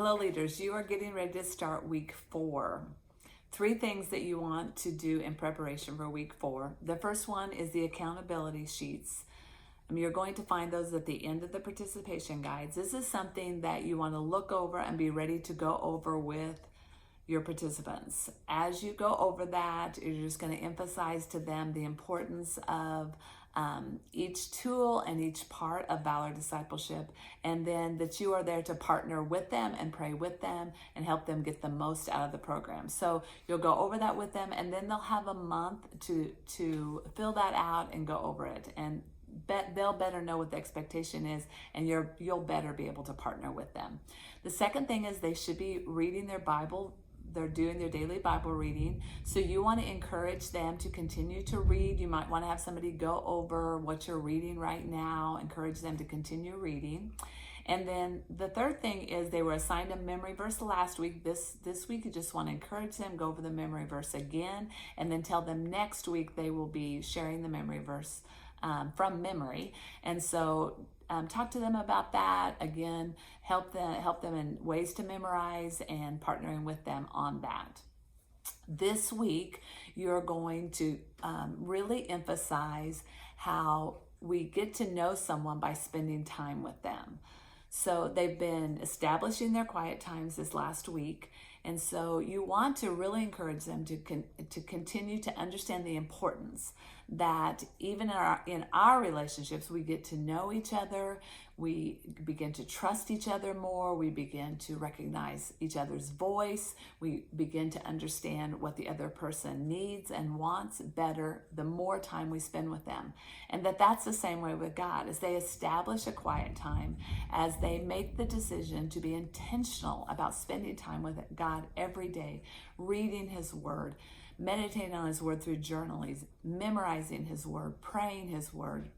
Hello leaders, you are getting ready to start week 4. 3 things that you want to do in preparation for week 4. The first one is the accountability sheets. You're going to find those at the end of the participation guides. This is something that you want to look over and be ready to go over with your participants. As you go over that, you're just going to emphasize to them the importance of each tool and each part of Valor Discipleship, and then that you are there to partner with them and pray with them and help them get the most out of the program. So you'll go over that with them, and then they'll have a month to fill that out and go over it, and they'll better know what the expectation is, and you'll better be able to partner with them. The second thing is they should be reading their Bible. They're doing their daily Bible reading. So you want to encourage them to continue to read. You might want to have somebody go over what you're reading right now, encourage them to continue reading. And then the third thing is they were assigned a memory verse last week. This week you just want to encourage them, go over the memory verse again, and then tell them next week they will be sharing the memory verse from memory. And so talk to them about that. Again, help them in ways to memorize and partnering with them on that. This week, you're going to really emphasize how we get to know someone by spending time with them. So they've been establishing their quiet times this last week. And so you want to really encourage them to continue to understand the importance that even in our relationships, we get to know each other, we begin to trust each other more, we begin to recognize each other's voice, we begin to understand what the other person needs and wants better the more time we spend with them. And that's the same way with God. As they establish a quiet time, as they make the decision to be intentional about spending time with God every day, reading His Word, meditating on His Word through journaling, memorizing His Word, praying His Word,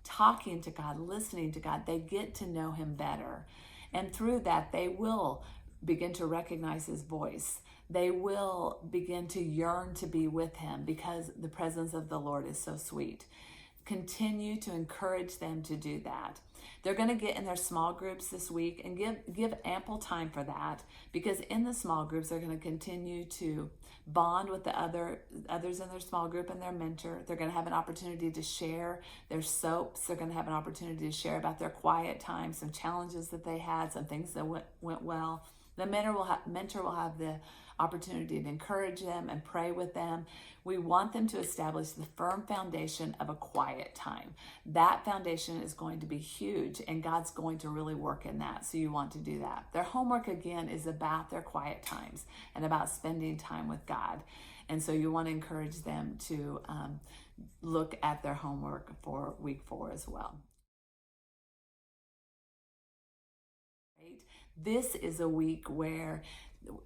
talking to God, listening to God, they get to know Him better. And through that, they will begin to recognize His voice. They will begin to yearn to be with Him because the presence of the Lord is so sweet. Continue to encourage them to do that. They're going to get in their small groups this week and give ample time for that, because in the small groups, they're going to continue to bond with the others in their small group and their mentor. They're going to have an opportunity to share their soaps. They're going to have an opportunity to share about their quiet time, some challenges that they had, some things that went well. The mentor will have the opportunity to encourage them and pray with them. We want them to establish the firm foundation of a quiet time. That foundation is going to be huge, and God's going to really work in that. So you want to do that. Their homework, again, is about their quiet times and about spending time with God. And so you want to encourage them to look at their homework for week 4 as well. This is a week where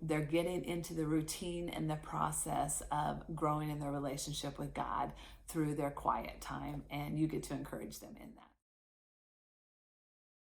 they're getting into the routine and the process of growing in their relationship with God through their quiet time, and you get to encourage them in that.